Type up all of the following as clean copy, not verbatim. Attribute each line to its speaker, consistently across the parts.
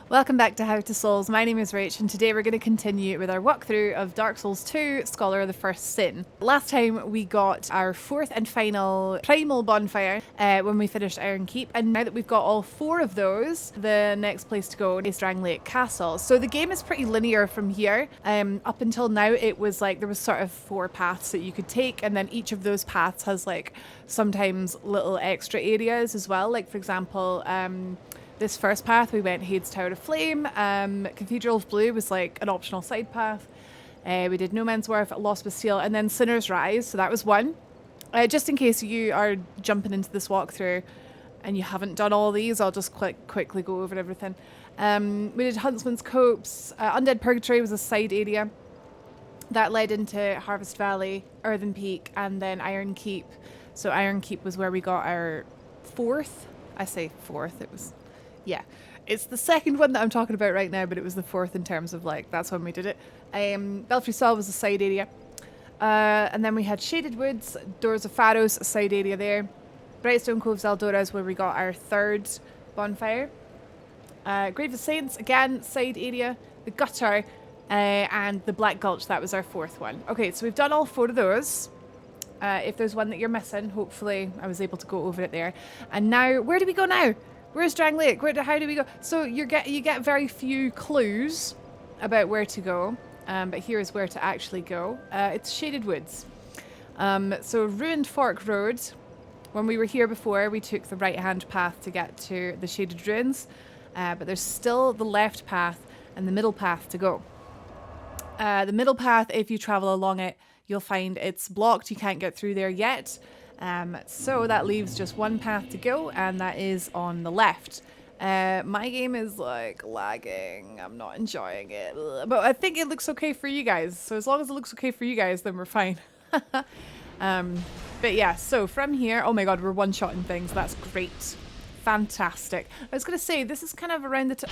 Speaker 1: Welcome back to How to Souls. My name is Rach, and today we're going to continue with our walkthrough of Dark Souls 2, Scholar of the First Sin. Last time we got our fourth and final primal bonfire when we finished Iron Keep, and now that we've got all four of those, the next place to go is Drangleic Castle. So the game is pretty linear from here. Up until now it was like there was sort of four paths that you could take, and then each of those paths has like sometimes little extra areas as well. Like for example, this first path, we went Hades Tower of Flame. Cathedral of Blue was like an optional side path. We did No Man's Worth, Lost Bastille, and then Sinner's Rise. So that was one. Just in case you are jumping into this walkthrough and you haven't done all these, I'll just quickly go over everything. We did Huntsman's Copse. Undead Purgatory was a side area. That led into Harvest Valley, Earthen Peak, and then Iron Keep. So Iron Keep was where we got our fourth. I say fourth, it was... Yeah, it's the second one that I'm talking about right now, but it was the fourth in terms of like, that's when we did it. Belfry Saw was a side area. And then we had Shaded Woods, Doors of Pharos, a side area there. Brightstone Cove, Zaldora is where we got our third bonfire. Grave of Saints, again, side area. The Gutter, and the Black Gulch, that was our fourth one. Okay, so we've done all four of those. If there's one that you're missing, hopefully I was able to go over it there. And now, where do we go now? Where's Drangleic? How do we go? So you get very few clues about where to go, but here is where to actually go. It's Shaded Woods. So Ruined Fork Road. When we were here before, we took the right-hand path to get to the Shaded Ruins, but there's still the left path and the middle path to go. The middle path, if you travel along it, you'll find it's blocked. You can't get through there yet. So that leaves just one path to go, and that is on the left. My game is like lagging. I'm not enjoying it, but I think it looks okay for you guys. So as long as it looks okay for you guys, then we're fine. But yeah, so from here, oh my god, we're one-shotting things. That's great. Fantastic. I was going to say, this is kind of around the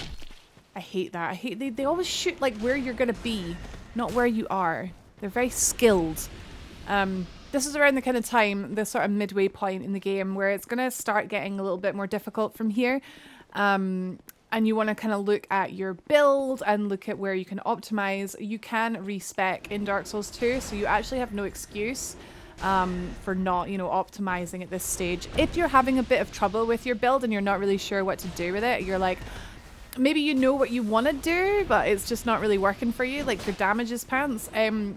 Speaker 1: I hate that. I hate they always shoot like where you're going to be, not where you are. They're very skilled. This is around the kind of time, the sort of midway point in the game where it's going to start getting a little bit more difficult from here. And you want to kind of look at your build and look at where you can optimize. You can respec in Dark Souls 2, so you actually have no excuse for not, optimizing at this stage. If you're having a bit of trouble with your build and you're not really sure what to do with it, you're like... Maybe you know what you want to do, but it's just not really working for you, like your damages pants.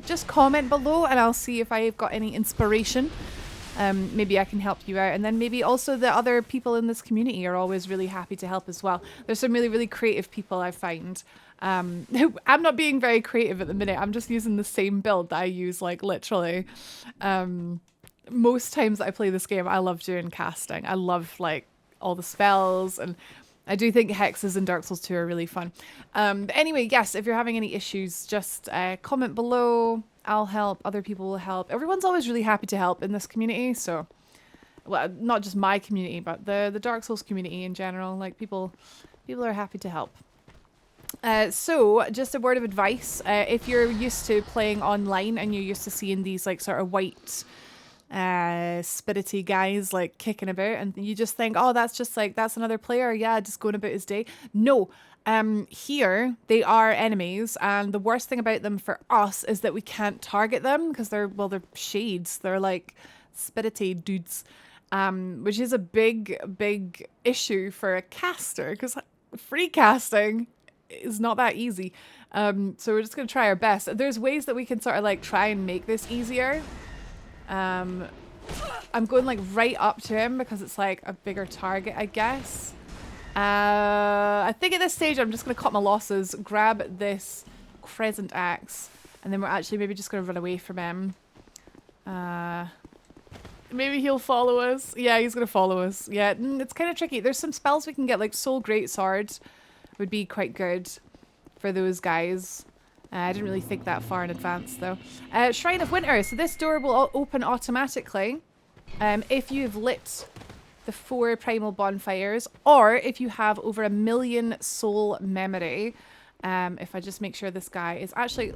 Speaker 1: Just comment below and I'll see if I've got any inspiration. Maybe I can help you out. And then maybe also the other people in this community are always really happy to help as well. There's some really, really creative people I find. I'm not being very creative at the minute. I'm just using the same build that I use, like, literally. Most times that I play this game, I love doing casting. I love, like, all the spells, and... I do think hexes in Dark Souls 2 are really fun. But anyway, yes, if you're having any issues, just comment below. I'll help. Other people will help. Everyone's always really happy to help in this community. So, well, not just my community, but the Dark Souls community in general. Like, people are happy to help. So, just a word of advice. If you're used to playing online and you're used to seeing these, like, sort of white... spirity guys like kicking about and you just think, oh, that's another player, yeah, just going about his day. No, here they are enemies, and the worst thing about them for us is that we can't target them because they're shades. They're like spirity dudes, which is a big issue for a caster because free casting is not that easy. So we're just gonna try our best. There's ways that we can sort of like try and make this easier. I'm going like right up to him because it's like a bigger target, I guess. I think at this stage I'm just going to cut my losses, grab this crescent axe, and then we're actually maybe just going to run away from him. Maybe he'll follow us. Yeah, he's going to follow us. Yeah, it's kind of tricky. There's some spells we can get, like Soul Greatsword would be quite good for those guys. I didn't really think that far in advance, though. Shrine of Winter. So this door will open automatically if you've lit the 4 primal bonfires, or if you have over 1 million soul memory. If I just make sure this guy is actually...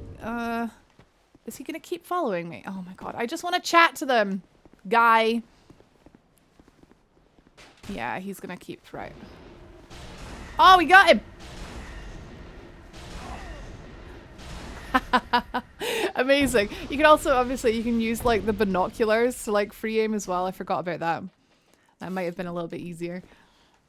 Speaker 1: is he going to keep following me? Oh my god. I just want to chat to them. Guy. Yeah, he's going to keep... Right. Oh, we got him! Amazing. You can also, obviously, you can use like the binoculars to like free aim as well. I forgot about that. That might have been a little bit easier.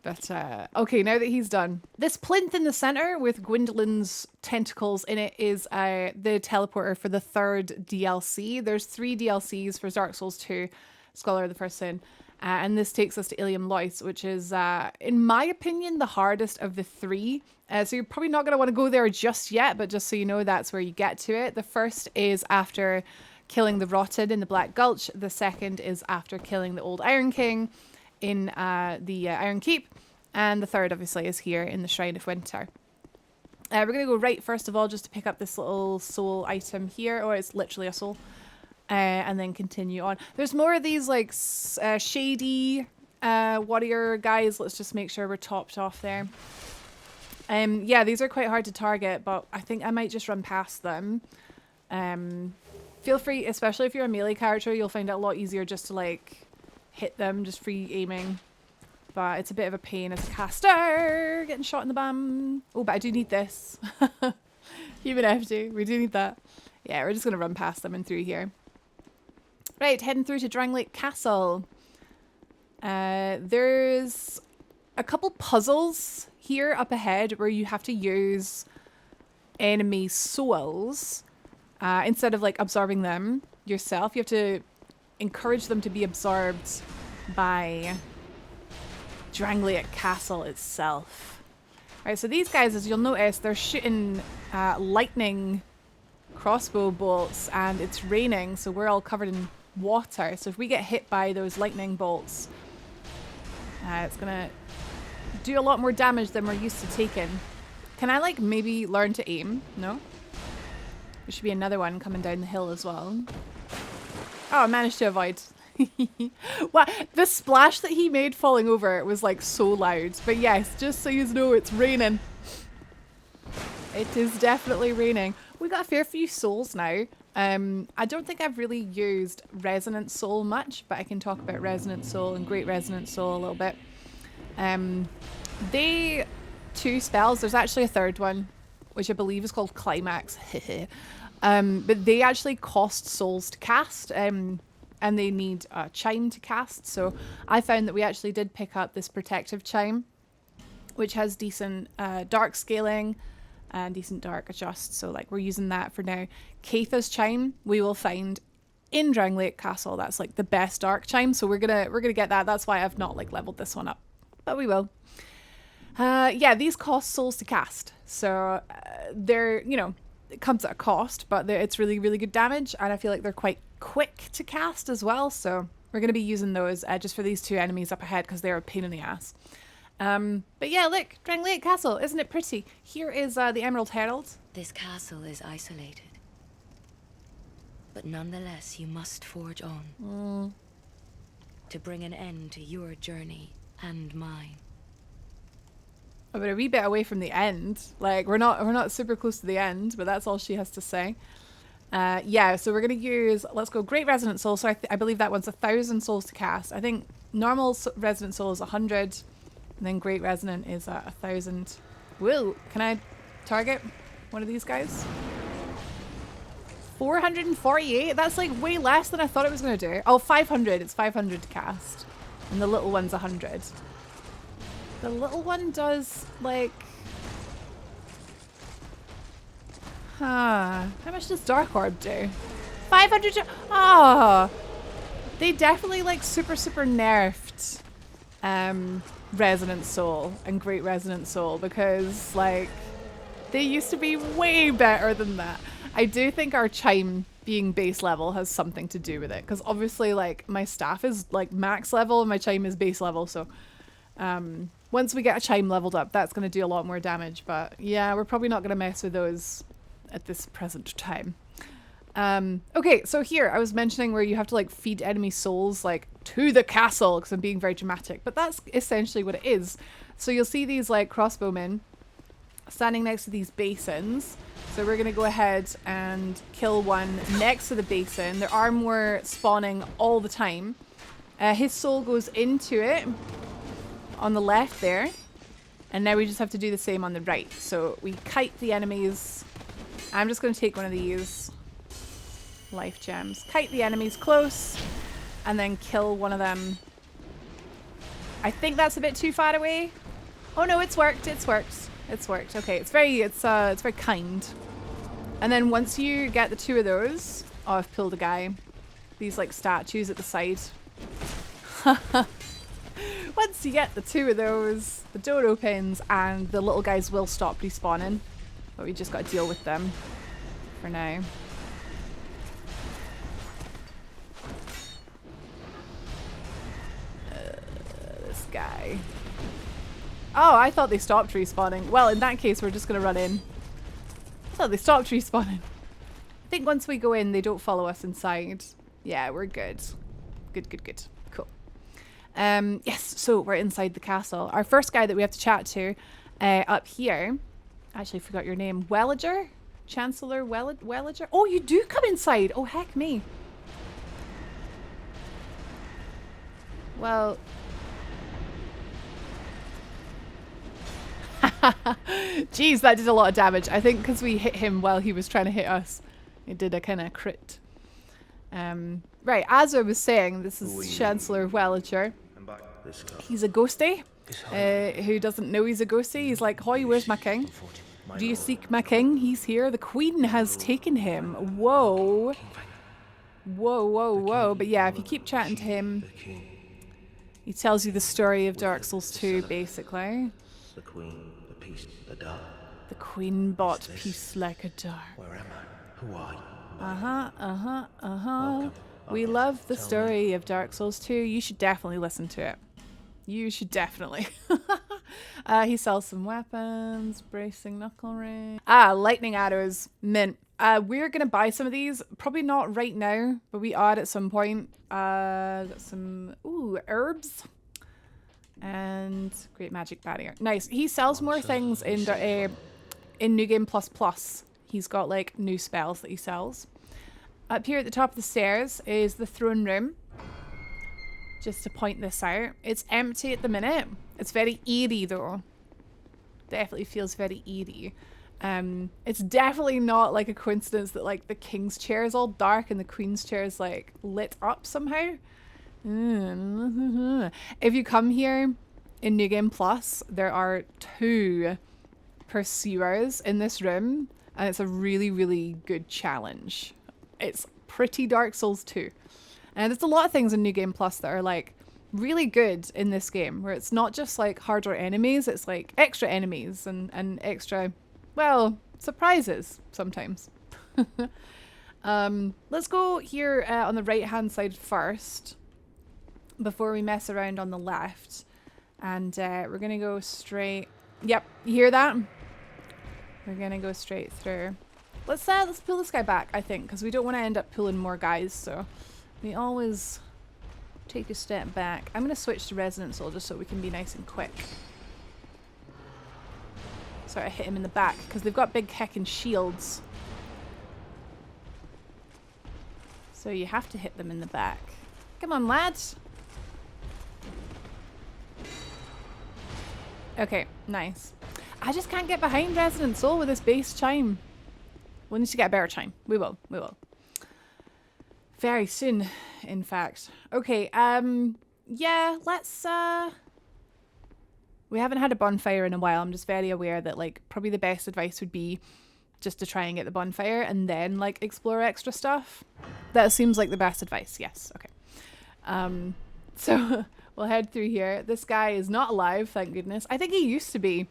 Speaker 1: But, okay, now that he's done. This plinth in the center with Gwendolyn's tentacles in it is the teleporter for the 3rd DLC. There's 3 DLCs for Dark Souls 2, Scholar of the First Sin. And this takes us to Ilium Lois, which is, in my opinion, the hardest of the 3. So you're probably not going to want to go there just yet, but just so you know, that's where you get to it. The first is after killing the Rotted in the Black Gulch. The second is after killing the Old Iron King in the Iron Keep, and the third obviously is here in the Shrine of Winter. We're going to go right first of all just to pick up this little soul item here, or it's literally a soul, and then continue on. There's more of these like shady warrior guys. Let's just make sure we're topped off there. Yeah, these are quite hard to target, but I think I might just run past them. Feel free, especially if you're a melee character, you'll find it a lot easier just to like hit them, just free aiming. But it's a bit of a pain as a caster, getting shot in the bum. Oh, but I do need this. Even FD, we do need that. Yeah, we're just going to run past them and through here. Right, heading through to Drangleic Castle. There's a couple puzzles here up ahead where you have to use enemy souls. Instead of like absorbing them yourself, you have to encourage them to be absorbed by Drangleic Castle itself. Alright, so these guys, as you'll notice, they're shooting lightning crossbow bolts, and it's raining, so we're all covered in water. So if we get hit by those lightning bolts, it's gonna do a lot more damage than we're used to taking. Can I like maybe learn to aim? No? There should be another one coming down the hill as well. Oh, I managed to avoid. What? The splash that he made falling over was like so loud. But yes, just so you know, it's raining. It is definitely raining. We got a fair few souls now. I don't think I've really used Resonant Soul much, but I can talk about Resonant Soul and Great Resonant Soul a little bit. They 2 spells. There's actually a third one, which I believe is called Climax. But they actually cost souls to cast, and they need a chime to cast. So I found that we actually did pick up this protective chime, which has decent dark scaling and decent dark adjust. So like we're using that for now. Keitha's chime we will find in Drangleic Castle. That's like the best dark chime. So we're gonna get that. That's why I've not like leveled this one up, but we will. Yeah, these cost souls to cast. So they're, you know, it comes at a cost, but it's really, really good damage, and I feel like they're quite quick to cast as well, so we're going to be using those just for these 2 enemies up ahead because they're a pain in the ass. But yeah, look, Drangleic Castle, isn't it pretty? Here is the Emerald Herald.
Speaker 2: This castle is isolated, but nonetheless you must forge on to bring an end to your journey and mine.
Speaker 1: Oh, but a wee bit away from the end. Like we're not super close to the end, but that's all she has to say. Yeah, so we're gonna use, let's go Great Resonant Soul. So I believe that one's 1,000 souls to cast. I think normal Resonant Soul is 100, and then Great Resonant is 1,000. Whoa, can I target one of these guys? 448? That's like way less than I thought it was gonna do. Oh, 500. It's 500 to cast, and the little one's 100. The little one does like, how much does Dark Orb do? 500. Oh, they definitely like super nerfed Resonant Soul and Great Resonant Soul, because like they used to be way better than that. I do think our chime being base level has something to do with it, because obviously like my staff is like max level and my chime is base level, so once we get a chime leveled up, that's going to do a lot more damage. But yeah, we're probably not going to mess with those at this present time. Okay, so here I was mentioning where you have to like feed enemy souls like to the castle, because I'm being very dramatic, but that's essentially what it is. So you'll see these like crossbowmen standing next to these basins. So we're going to go ahead and kill one next to the basin. There are more spawning all the time. His soul goes into it on the left there, and now we just have to do the same on the right. So we kite the enemies I'm just going to take one of these life gems. Kite the enemies close and then kill one of them. I think that's a bit too far away. Oh no, it's worked. It's worked. It's worked. Okay, it's very kind. And then once you get the 2 of those, oh, I've pulled a guy. These like statues at the side. Once you get the 2 of those, the door opens and the little guys will stop respawning. But we just got to deal with them for now. This guy. Oh, I thought they stopped respawning. Well, in that case, we're just going to run in. I thought they stopped respawning. I think once we go in, they don't follow us inside. Yeah, we're good. Good. Cool. Yes, so we're inside the castle. Our first guy that we have to chat to up here. Actually, forgot your name. Wellager? Chancellor Wellager? Oh, you do come inside. Oh, heck me. Well... Jeez, that did a lot of damage. I think because we hit him while he was trying to hit us. It did a kind of crit. Right, as I was saying, this is Chancellor Wellager. He's a ghostie. Who doesn't know he's a ghostie? He's like, "Hoi, where's my king? Do you seek my king? He's here. The queen has taken him." Whoa. Whoa. But yeah, if you keep chatting to him, he tells you the story of Dark Souls 2, basically.
Speaker 3: The queen, the peace, the dark.
Speaker 1: The queen bought peace like a dart.
Speaker 3: Where am I? Who are you?
Speaker 1: Welcome. We love the story of Dark Souls 2. You should definitely listen to it. You should definitely. He sells some weapons, bracing knuckle ring. Lightning arrows, mint. We're gonna buy some of these. Probably not right now, but we are at some point. Got some herbs. And great magic barrier. Nice. He sells more things in New Game Plus. He's got like new spells that he sells. Up here at the top of the stairs is the throne room. Just to point this out. It's empty at the minute. It's very eerie though. Definitely feels very eerie. It's definitely not like a coincidence that like the king's chair is all dark and the queen's chair is like lit up somehow. If you come here in New Game Plus, there are 2 pursuers in this room, and it's a really, really good challenge. It's pretty Dark Souls 2. And there's a lot of things in New Game Plus that are like really good in this game, where it's not just like harder enemies, it's like extra enemies and extra, well, surprises sometimes. Let's go here on the right hand side first, before we mess around on the left. And we're gonna go straight. Yep, you hear that? We're gonna go straight through. Let's pull this guy back, I think, because we don't want to end up pulling more guys, so we always take a step back. I'm gonna switch to Resonant Soul just so we can be nice and quick. Sorry, I hit him in the back because they've got big heckin' shields. So you have to hit them in the back. Come on, lads. Okay, nice. I just can't get behind Resonant Soul with this bass chime. We'll need to get a better chime. We will. Very soon, in fact. Okay, yeah, let's, we haven't had a bonfire in a while. I'm just very aware that, like, probably the best advice would be just to try and get the bonfire and then, like, explore extra stuff. That seems like the best advice, yes. Okay. So... we'll head through here. This guy is not alive, thank goodness. I think he used to be.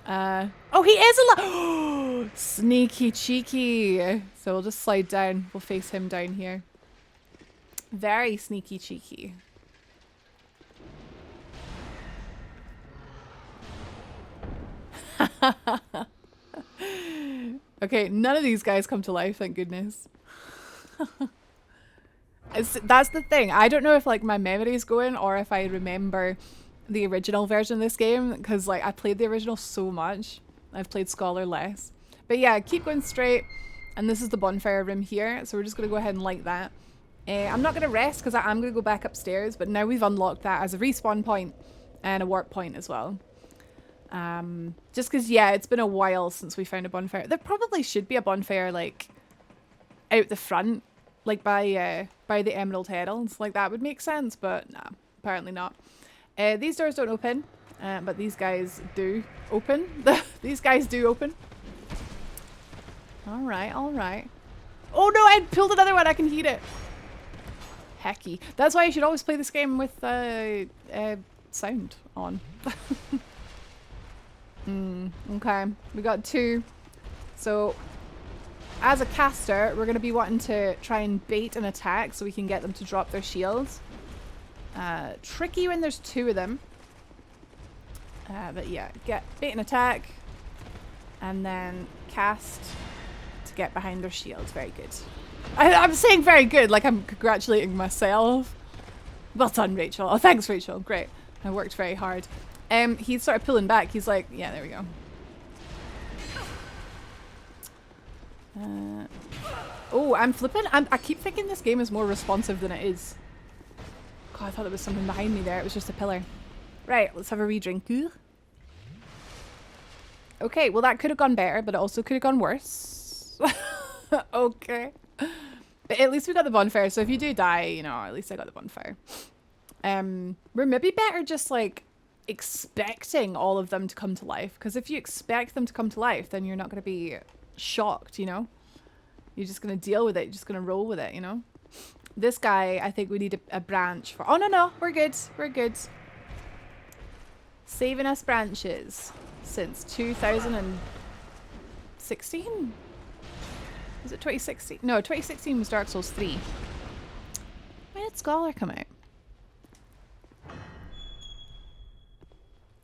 Speaker 1: Oh, he is alive! Sneaky cheeky. So we'll just slide down. We'll face him down here. Very sneaky cheeky. Okay, none of these guys come to life, thank goodness. That's the thing. I don't know if like my memory is going or if I remember the original version of this game, because like I played the original so much. I've played Scholar less. But yeah, keep going straight. And this is the bonfire room here. So we're just going to go ahead and light that. I'm not going to rest because I'm going to go back upstairs. But now we've unlocked that as a respawn point and a warp point as well. Just because, yeah, it's been a while since we found a bonfire. There probably should be a bonfire, like, out the front, like by the Emerald Heralds. Like, that would make sense, but nah, apparently not. These doors don't open, but these guys do open. These guys do open. Alright, alright. Oh no, I pulled another one, I can hear it. Hecky. That's why you should always play this game with sound on. Okay, we got 2. So, as a caster, we're going to be wanting to try and bait an attack so we can get them to drop their shields. Tricky when there's 2 of them. But yeah, bait an attack and then cast to get behind their shields. Very good. I'm saying very good, like I'm congratulating myself. Well done, Rachel. Oh, thanks, Rachel. Great. I worked very hard. He's sort of pulling back. He's like, yeah, there we go. Oh, I'm flipping. I keep thinking this game is more responsive than it is. God, I thought there was something behind me there. It was just a pillar. Right, let's have a re-drink. Okay, well that could have gone better, but it also could have gone worse. Okay. But at least we got the bonfire, so if you do die, you know, at least I got the bonfire. We're maybe better just like expecting all of them to come to life, because if you expect them to come to life, then you're not going to be shocked, you know? You're just going to deal with it, you're just going to roll with it, you know? This guy, I think we need a branch for... Oh, no, we're good, we're good. Saving us branches since 2016? Was it 2016? No, 2016 was Dark Souls 3. When did Scholar come out?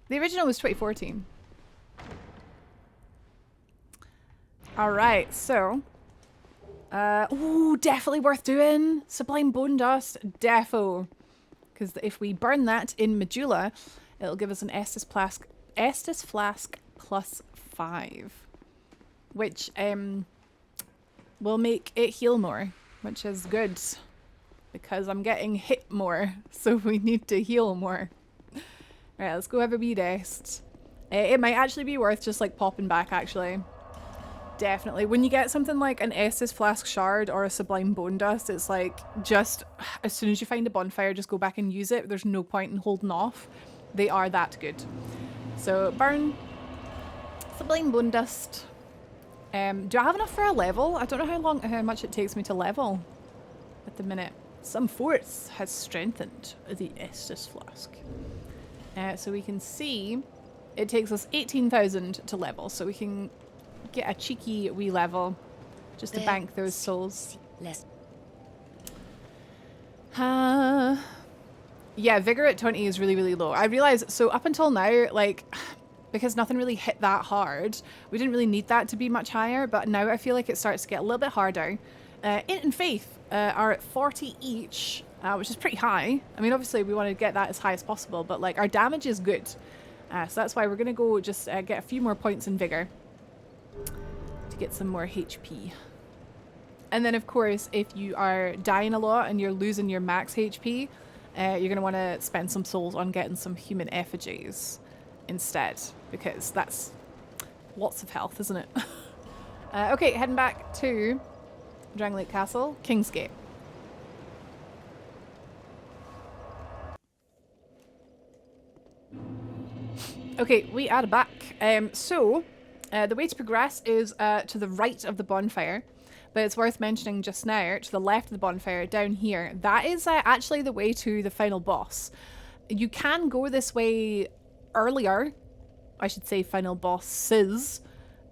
Speaker 1: The original was 2014. Alright, so... ooh, definitely worth doing. Sublime Bone Dust, defo. Because if we burn that in Medulla, it'll give us an Estus Flask plus 5. Which, will make it heal more, which is good. Because I'm getting hit more, so we need to heal more. Right, let's go have a wee rest. It might actually be worth just like popping back, actually. Definitely. When you get something like an Estus Flask Shard or a Sublime Bone Dust, it's like just as soon as you find a bonfire, just go back and use it. There's no point in holding off. They are that good. So burn. Sublime Bone Dust. Do I have enough for a level? I don't know how much it takes me to level at the minute. Some force has strengthened the Estus Flask. So we can see it takes us 18,000 to level, so we can get a cheeky wee level just to bank those souls. Yeah, Vigor at 20 is really, really low. I realised, so up until now, like, because nothing really hit that hard, we didn't really need that to be much higher, but now I feel like it starts to get a little bit harder. Int and Faith are at 40 each, which is pretty high. I mean, obviously we want to get that as high as possible, but like our damage is good. So that's why we're going to go just get a few more points in Vigor to get some more HP. And then of course, if you are dying a lot and you're losing your max HP, you're going to want to spend some souls on getting some human effigies instead, because that's lots of health, isn't it? Okay, heading back to Drangleic Castle, Kingsgate. Okay, we are back. So, the way to progress is to the right of the bonfire, but it's worth mentioning just now, to the left of the bonfire, down here, that is actually the way to the final boss. You can go this way earlier, I should say final bosses,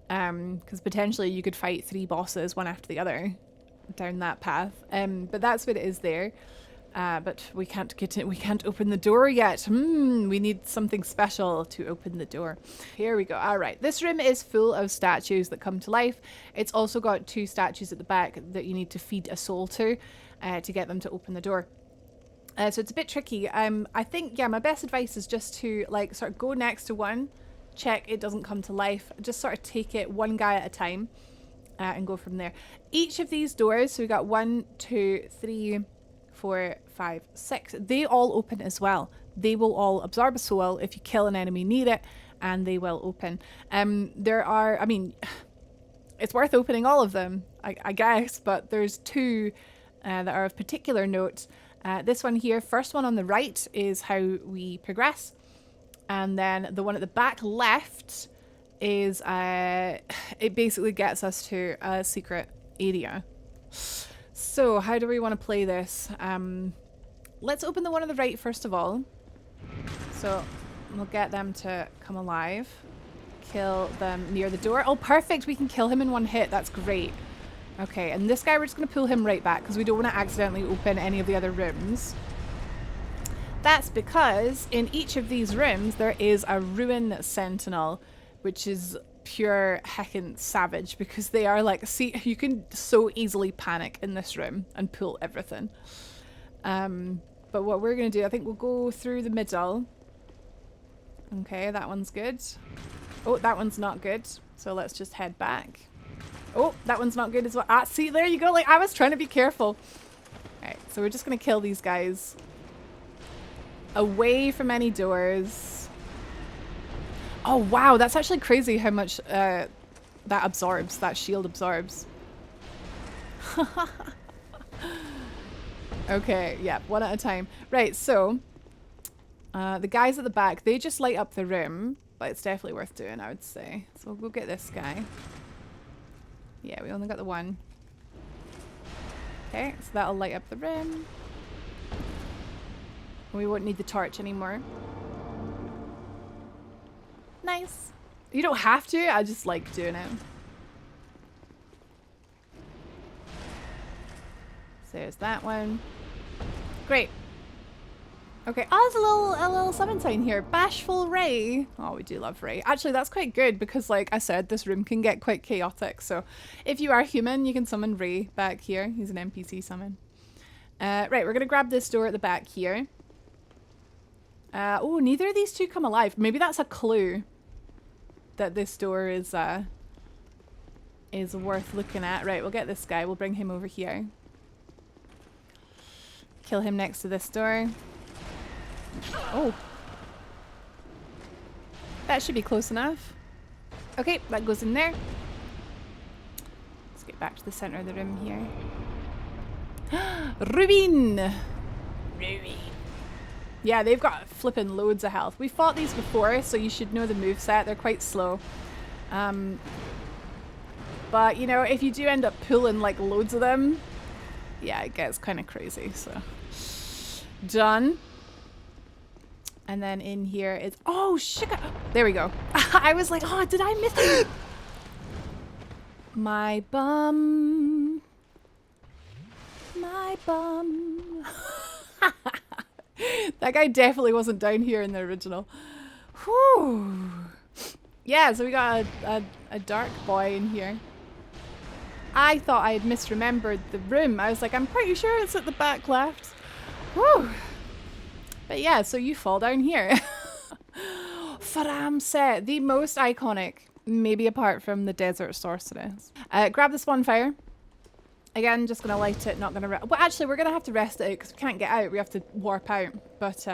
Speaker 1: because potentially you could fight 3 bosses one after the other down that path, but that's what it is there. But we can't get it. We can't open the door yet. We need something special to open the door. Here we go. All right. This room is full of statues that come to life. It's also got 2 statues at the back that you need to feed a soul to get them to open the door. So it's a bit tricky. I think, yeah, my best advice is just to like sort of go next to one, check it doesn't come to life, just sort of take it one guy at a time and go from there. Each of these doors, so we got 1, 2, 3, 4, 5, 6, they all open as well. They will all absorb a soul if you kill an enemy near it, and they will open. There are, I mean, it's worth opening all of them, I guess, but there's two that are of particular note. This one here, first one on the right, is how we progress. And then the one at the back left is, it basically gets us to a secret area. So how do we want to play this? Let's open the one on the right first of all. So we'll get them to come alive. Kill them near the door. Oh, perfect. We can kill him in one hit. That's great. Okay, and this guy, we're just going to pull him right back because we don't want to accidentally open any of the other rooms. That's because in each of these rooms there is a ruin sentinel, which is pure heckin' savage because they are like, see, you can so easily panic in this room and pull everything. But what we're going to do, I think we'll go through the middle. Okay, that one's good. Oh, that one's not good. So let's just head back. Oh, that one's not good as well. Ah, see, there you go. Like, I was trying to be careful. Alright, so we're just going to kill these guys. Away from any doors. Oh, wow. That's actually crazy how much that absorbs. That shield absorbs. Okay, yeah, one at a time. Right, so the guys at the back, they just light up the room, but it's definitely worth doing, I would say. So we'll go get this guy. Yeah, we only got the one. Okay, so that'll light up the room. We won't need the torch anymore. Nice. You don't have to, I just like doing it. So there's that one. Great. Okay, oh, there's a little summon sign here. Bashful Ray. Oh, we do love Ray. Actually, that's quite good because, like I said, this room can get quite chaotic. So if you are human, you can summon Ray back here. He's an NPC summon. Right, we're going to grab this door at the back here. Oh, neither of these two come alive. Maybe that's a clue that this door is worth looking at. Right, we'll get this guy. We'll bring him over here. Kill him next to this door. Oh. That should be close enough. Okay, that goes in there. Let's get back to the center of the room here. Rubin! Rubin. Yeah, they've got flipping loads of health. We fought these before, so you should know the moveset. They're quite slow. But, you know, if you do end up pulling, like, loads of them, yeah, it gets kind of crazy, so. Done. And then in here is... Oh, sugar! There we go. I was like, oh, did I miss... My bum. My bum. That guy definitely wasn't down here in the original. Whew. Yeah, so we got a dark boy in here. I thought I had misremembered the room. I was like, I'm pretty sure it's at the back left. Whew. But yeah, so you fall down here. Faramse, the most iconic, maybe apart from the Desert Sorceress. Grab this bonfire. Again, just gonna light it, not gonna... Well, actually, we're gonna have to rest it because we can't get out. We have to warp out. But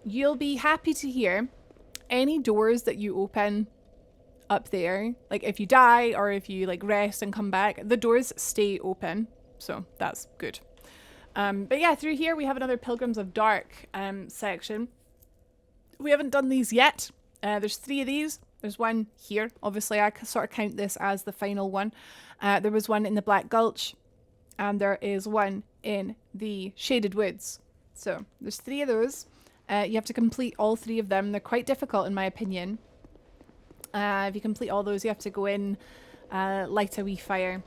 Speaker 1: you'll be happy to hear any doors that you open up there, like if you die or if you like rest and come back, the doors stay open. So that's good. But yeah, through here we have another Pilgrims of Dark section. We haven't done these yet. There's 3 of these. There's one here. Obviously, I sort of count this as the final one. There was one in the Black Gulch, and there is one in the Shaded Woods. So there's 3 of those. You have to complete all 3 of them. They're quite difficult, in my opinion. If you complete all those, you have to go in, light a wee fire.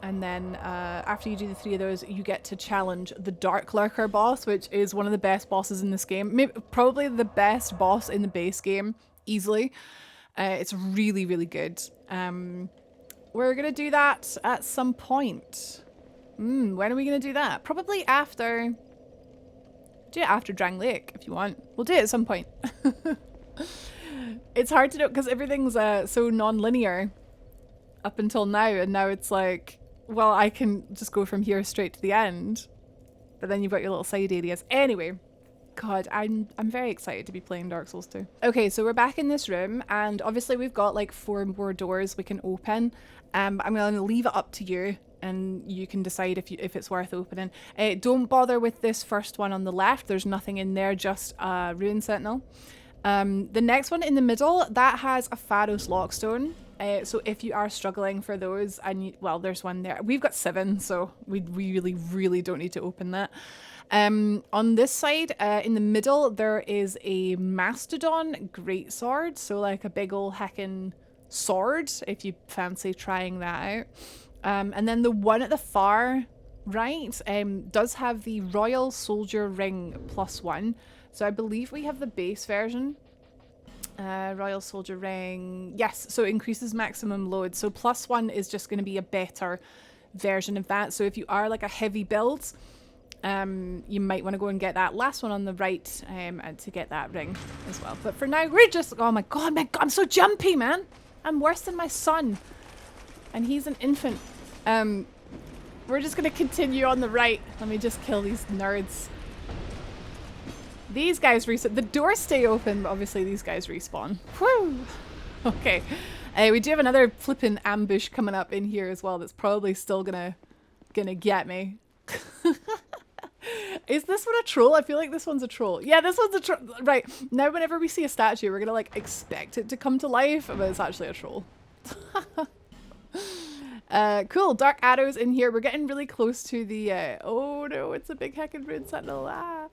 Speaker 1: And then after you do the 3 of those, you get to challenge the Dark Lurker boss, which is one of the best bosses in this game. Maybe, probably the best boss in the base game, easily. It's really, really good. We're going to do that at some point. When are we going to do that? Probably after... Do it after Drangleic, if you want. We'll do it at some point. It's hard to know, because everything's so non-linear up until now, and now it's like... Well, I can just go from here straight to the end. But then you've got your little side areas. Anyway, God, I'm very excited to be playing Dark Souls 2. Okay, so we're back in this room, and obviously we've got like 4 more doors we can open. I'm going to leave it up to you, and you can decide if it's worth opening. Don't bother with this first one on the left. There's nothing in there, just a Ruin Sentinel. The next one in the middle, that has a Pharos Lockstone. So if you are struggling for those, and well, there's one there. We've got 7, so we really don't need to open that. On this side, in the middle, there is a Mastodon Greatsword, so like a big ol' heckin' sword, if you fancy trying that out. And then the one at the far right does have the Royal Soldier Ring +1. So I believe we have the base version. Royal Soldier Ring, yes, so it increases maximum load. So +1 is just going to be a better version of that. So if you are like a heavy build, you might want to go and get that last one on the right and to get that ring as well. But for now, we're just, oh my god, I'm so jumpy, man. I'm worse than my son. And he's an infant. We're just going to continue on the right. Let me just kill these nerds. These guys reset. The doors stay open, but obviously these guys respawn. Whew. Okay. We do have another flippin' ambush coming up in here as well that's probably still gonna get me. Is this one a troll? I feel like this one's a troll. Yeah, this one's a troll. Right. Now whenever we see a statue, we're gonna like expect it to come to life, but it's actually a troll. Cool. Dark arrows in here. We're getting really close to the oh no, it's a big heckin' Ruin Sentinel. Ah.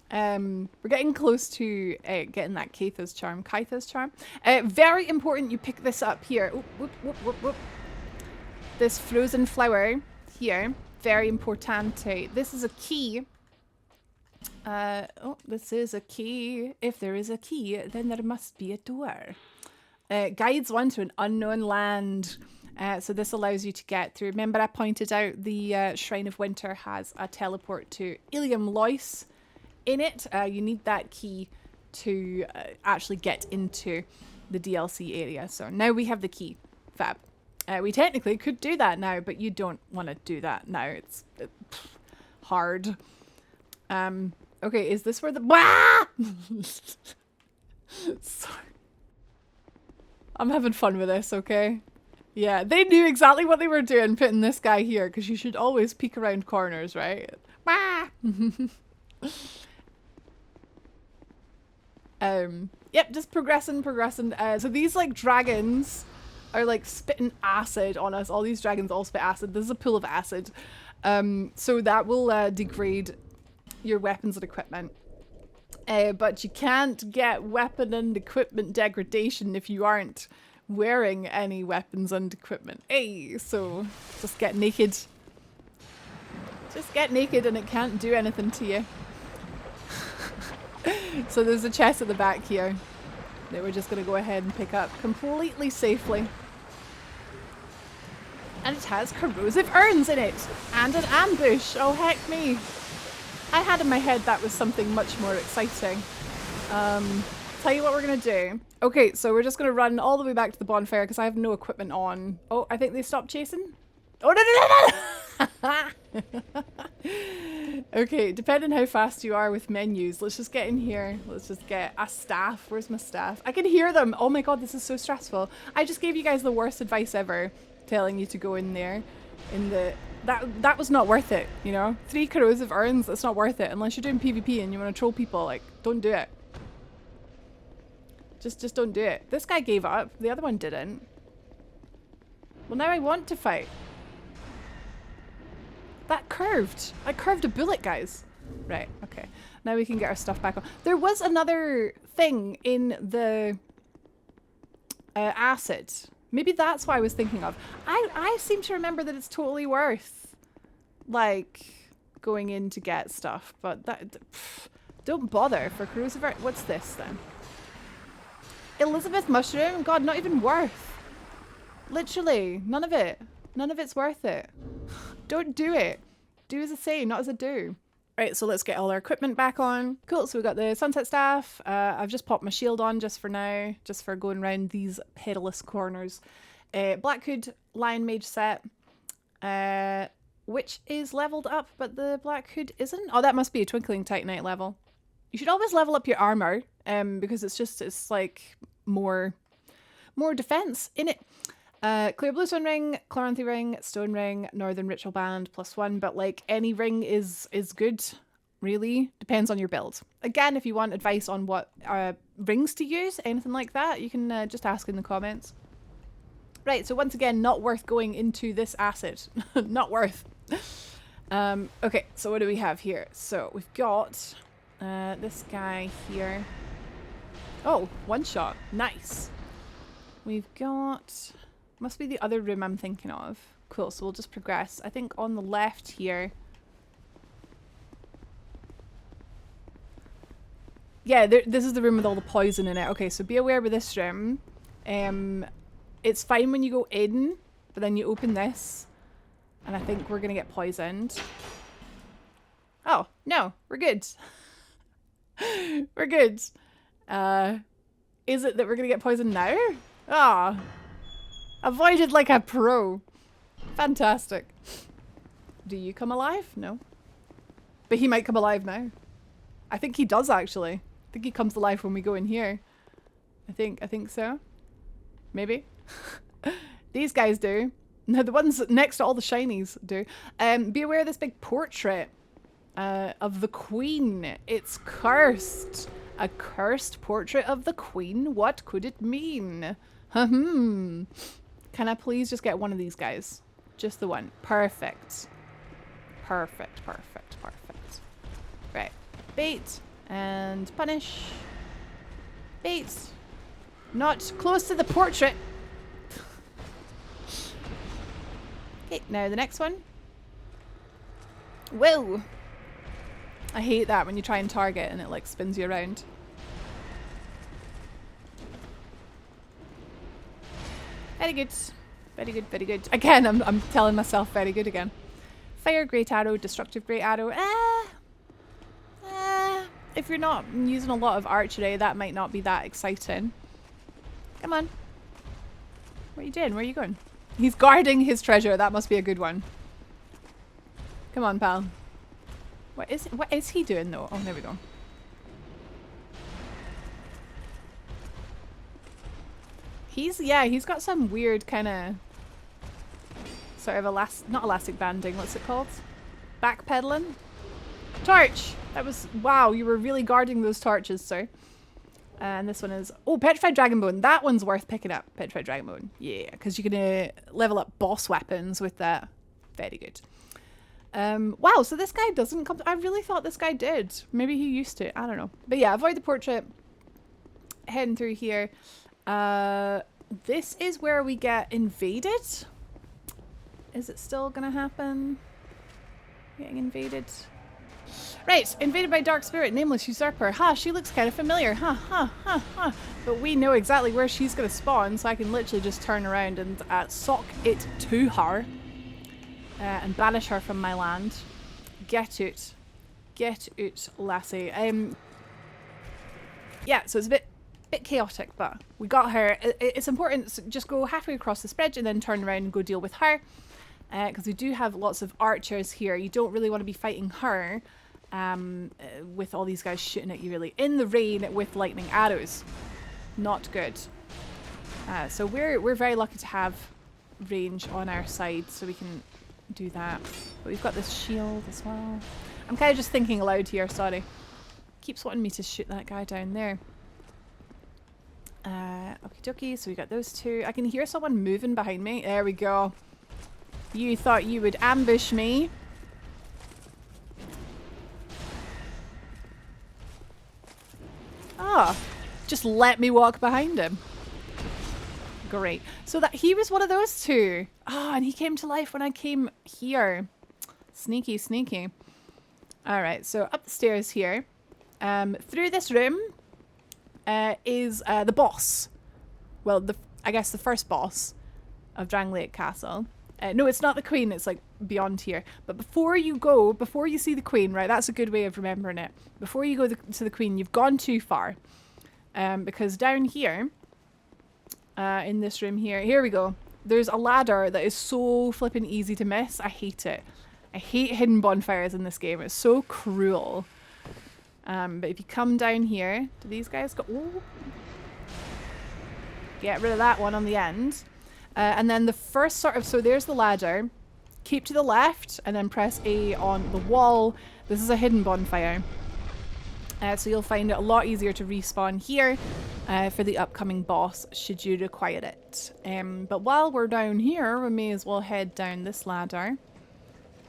Speaker 1: We're getting close to getting that Kaitha's charm. Very important you pick this up here. Oop, whoop, whoop, whoop, whoop. This frozen flower here. Very importante. This is a key. Oh, this is a key. If there is a key, then there must be a door. Guides one to an unknown land. So this allows you to get through. Remember I pointed out the Shrine of Winter has a teleport to Ilium Lois in it. You need that key to actually get into the DLC area. So now we have the key. Fab. We technically could do that now, but you don't want to do that now. It's hard. Okay, is this where the... Sorry. I'm having fun with this, okay? Yeah, they knew exactly what they were doing putting this guy here, because you should always peek around corners, right? Yep, just progressing. So these like dragons are like spitting acid on us. All these dragons all spit acid. This is a pool of acid. So that will degrade your weapons and equipment. But you can't get weapon and equipment degradation if you aren't wearing any weapons and equipment. Hey, so just get naked. Just get naked and it can't do anything to you. So there's a chest at the back here that we're just going to go ahead and pick up completely safely. And it has corrosive urns in it. And an ambush. Oh, heck me. I had in my head that was something much more exciting. Tell you what we're going to do. Okay, so we're just going to run all the way back to the bonfire because I have no equipment on. Oh, I think they stopped chasing. Oh, no. Okay, depending how fast you are with menus, let's just get in here. Let's just get a staff. Where's my staff? I can hear them. Oh my god, this is so stressful. I just gave you guys the worst advice ever, telling you to go in there. That was not worth it, you know? 3 corrosive urns, that's not worth it. Unless you're doing PvP and you want to troll people, like, don't do it. Just don't do it. This guy gave up. The other one didn't. Well, now I want to fight. That curved. I curved a bullet, guys. Right, okay. Now we can get our stuff back on. There was another thing in the acid. Maybe that's what I was thinking of. I seem to remember that it's totally worth, like, going in to get stuff. But that... don't bother for corrosive... What's this, then? Elizabeth Mushroom? God, not even worth. Literally. None of it. None of it's worth it. Don't do it. Do as I say, not as I do. Right, so let's get all our equipment back on. Cool, so we got the sunset staff. I've just popped my shield on just for now, just for going around these perilous corners. Black Hood Lion Mage set, which is leveled up, but the Black Hood isn't. Oh, that must be a Twinkling Titanite level. You should always level up your armor, because it's like more defense in it. Clear Bluestone Ring, Chloranthy Ring, Stone Ring, Northern Ritual Band, +1, but like any ring is good, really. Depends on your build. Again, if you want advice on what rings to use, anything like that, you can just ask in the comments. Right, so once again, not worth going into this acid. Not worth. Okay, so what do we have here? So we've got this guy here. Oh, one shot. Nice. We've got... Must be the other room I'm thinking of. Cool, so we'll just progress. I think on the left here... Yeah, this is the room with all the poison in it. Okay, so be aware with this room. It's fine when you go in, but then you open this. And I think we're going to get poisoned. Oh, no, we're good. We're good. Is it that we're going to get poisoned now? Ah. Avoided like a pro. Fantastic. Do you come alive? No. But he might come alive now. I think he does actually. I think he comes alive when we go in here. I think so. Maybe. These guys do. No, the ones next to all the shinies do. Be aware of this big portrait of the Queen. It's cursed. A cursed portrait of the Queen. What could it mean? Can I please just get one of these guys? Just the one. Perfect. Perfect, perfect, perfect. Right. Bait and punish. Bait. Not close to the portrait. Okay, now the next one. Whoa! I hate that when you try and target and it like spins you around. Very good. Very good, very good. Again, I'm telling myself very good again. Fire, Great Arrow, Destructive Great Arrow. If you're not using a lot of archery, that might not be that exciting. Come on. What are you doing? Where are you going? He's guarding his treasure. That must be a good one. Come on, pal. What is he doing though? Oh, there we go. He's got some weird kind of sort of not elastic banding. What's it called? Backpedaling? Torch! That was, wow, you were really guarding those torches, sir. And this one is, oh, Petrified Dragonbone. That one's worth picking up. Petrified Dragonbone. Yeah, because you're going to level up boss weapons with that. Very good. Wow, so this guy doesn't come... I really thought this guy did. Maybe he used to. I don't know. But yeah, avoid the portrait. Heading through here. This is where we get invaded. Is it still going to happen? Getting invaded. Right, invaded by Dark Spirit, Nameless Usurper. Ha, she looks kind of familiar. Ha, ha, ha, ha. But we know exactly where she's going to spawn, so I can literally just turn around and sock it to her. And banish her from my land. Get out. Get out, lassie. Yeah, so it's a bit chaotic, but we got her. It's important to just go halfway across this bridge and then turn around and go deal with her. Because we do have lots of archers here. You don't really want to be fighting her with all these guys shooting at you really in the rain with lightning arrows. Not good. So we're very lucky to have range on our side so we can do that. But we've got this shield as well. I'm kind of just thinking aloud here, sorry. Keeps wanting me to shoot that guy down there. Okie dokie, so we got those two. I can hear someone moving behind me. There we go. You thought you would ambush me. Ah, just let me walk behind him. Great. So that he was one of those two. Ah, and he came to life when I came here. Sneaky, sneaky. All right, so up the stairs here. Through this room is the boss. Well, I guess the first boss of Drangleic Castle. No, it's not the Queen, it's like beyond here. But before you see the Queen, right, that's a good way of remembering it. Before you go to the Queen, you've gone too far. Because down here, in this room here we go. There's a ladder that is so flippin' easy to miss. I hate it. I hate hidden bonfires in this game. It's so cruel. But if you come down here, do these guys go? Ooh. Get rid of that one on the end. And then the first sort of, so there's the ladder. Keep to the left and then press A on the wall. This is a hidden bonfire. So you'll find it a lot easier to respawn here for the upcoming boss should you require it. But while we're down here, we may as well head down this ladder.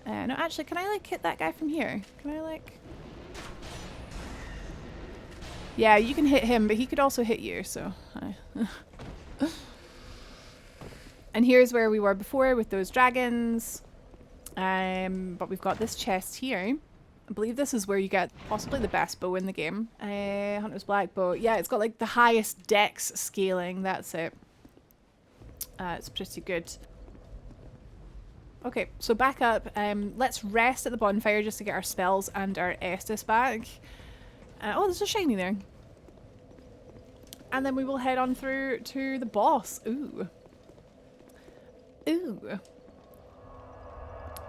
Speaker 1: No, actually, can I like hit that guy from here? Can I like... Yeah, you can hit him, but he could also hit you, so... And here's where we were before with those dragons. But we've got this chest here. I believe this is where you get possibly the best bow in the game. Hunter's Black Bow. Yeah, it's got like the highest dex scaling. That's it. It's pretty good. Okay, so back up. Let's rest at the bonfire just to get our spells and our Estus back. Oh, there's a shiny there. And then we will head on through to the boss. Ooh. Ooh.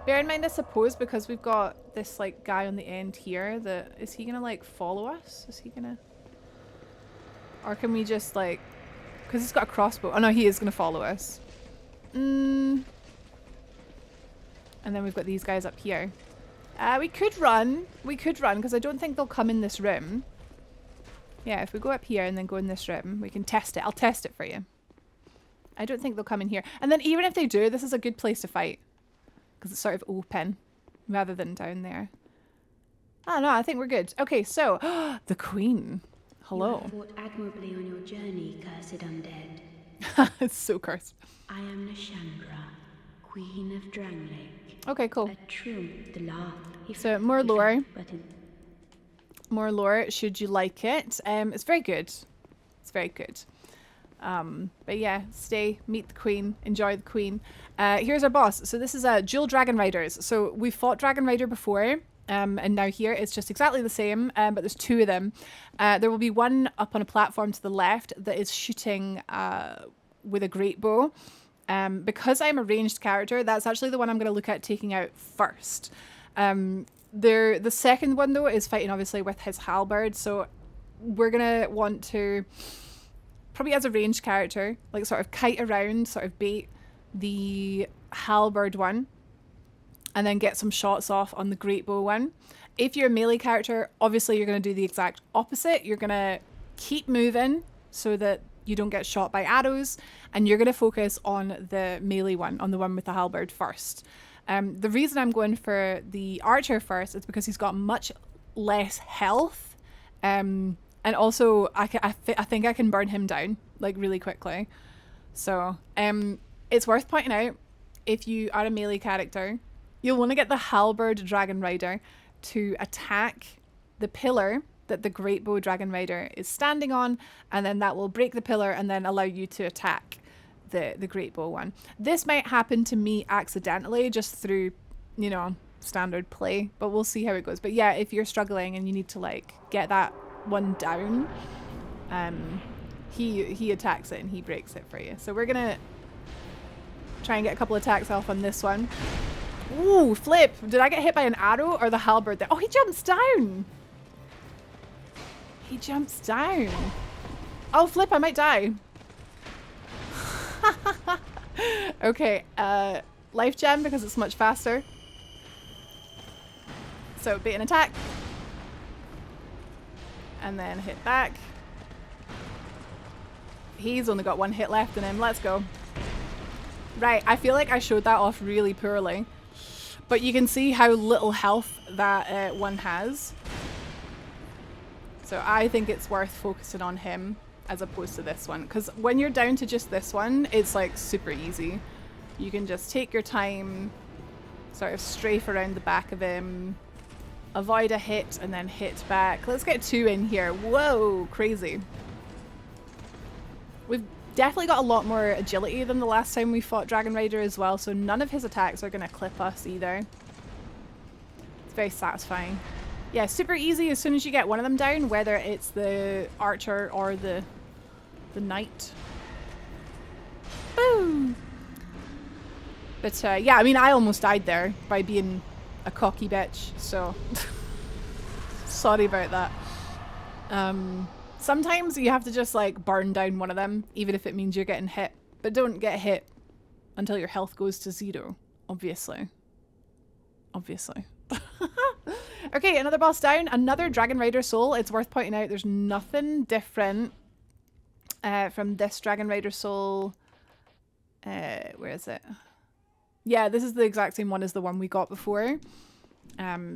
Speaker 1: Bear in mind, I suppose, because we've got this like guy on the end here, that is he gonna like follow us? Is he gonna, or can we just like, because he's got a crossbow. Oh no, he is gonna follow us. And then we've got these guys up here. We could run because I don't think they'll come in this room. Yeah, if we go up here and then go in this room, we can test it. I'll test it for you. I don't think they'll come in here. And then even if they do, this is a good place to fight. Because it's sort of open rather than down there. Oh no, I think we're good. Okay, so the Queen. Hello.
Speaker 4: You have fought admirably on your journey, cursed undead.
Speaker 1: It's so cursed.
Speaker 4: I am Nashandra, Queen of Drangleic.
Speaker 1: Okay, cool.
Speaker 4: A true the law.
Speaker 1: So more lore. More lore, should you like it. It's very good. It's very good. But yeah, stay, meet the Queen, enjoy the Queen. Here's our boss. So this is dual Dragonriders. So we fought Dragonrider before, and now here it's just exactly the same, but there's two of them. There will be one up on a platform to the left that is shooting with a great bow. Because I'm a ranged character, that's actually the one I'm going to look at taking out first. The second one though is fighting obviously with his halberd, so we're going to want to... probably as a ranged character, like sort of kite around, sort of bait the halberd one, and then get some shots off on the great bow one. If you're a melee character, obviously you're going to do the exact opposite. You're going to keep moving so that you don't get shot by arrows, and you're going to focus on the melee one, on the one with the halberd first. The reason I'm going for the archer first is because he's got much less health, and also I think I can burn him down like really quickly. So it's worth pointing out, if you are a melee character, you'll want to get the halberd Dragonrider to attack the pillar that the great bow Dragonrider is standing on, and then that will break the pillar and then allow you to attack the great bow one. This might happen to me accidentally just through, you know, standard play, but we'll see how it goes. But yeah, if you're struggling and you need to like get that one down, he attacks it and he breaks it for you. So we're gonna try and get a couple attacks off on this one. Ooh, flip! Did I get hit by an arrow or the halberd there? Oh, he jumps down! He jumps down. Oh, flip, I might die. Okay, life gem because it's much faster. So bait an attack. And then hit back. He's only got one hit left in him. Let's go. Right, I feel like I showed that off really poorly. But you can see how little health that one has. So I think it's worth focusing on him as opposed to this one. Because when you're down to just this one, it's like super easy. You can just take your time, sort of strafe around the back of him, avoid a hit and then hit back. Let's get two in here. Whoa, crazy. We've definitely got a lot more agility than the last time we fought Dragonrider as well, so none of his attacks are going to clip us either. It's very satisfying. Yeah, super easy as soon as you get one of them down, whether it's the archer or the knight. Boom! But yeah, I mean, I almost died there by being a cocky bitch, so sorry about that. Sometimes you have to just like burn down one of them, even if it means you're getting hit. But don't get hit until your health goes to 0, obviously. Obviously. Okay, another boss down. Another Dragonrider soul. It's worth pointing out there's nothing different from this Dragonrider soul. Where is it? Yeah, this is the exact same one as the one we got before.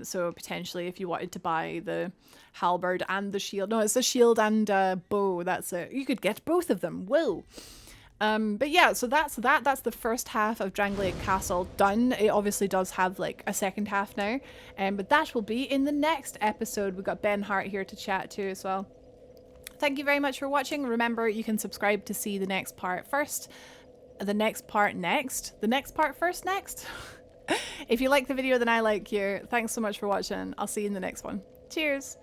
Speaker 1: So potentially if you wanted to buy the halberd and the shield. No, it's the shield and bow. That's it. You could get both of them. Whoa. But yeah, so that's that. That's the first half of Drangleic Castle done. It obviously does have like a second half now. But that will be in the next episode. We've got Ben Hart here to chat to as well. Thank you very much for watching. Remember, you can subscribe to see the next part first. The next part next. The next part first next. If you like the video, then I like you. Thanks so much for watching. I'll see you in the next one. Cheers.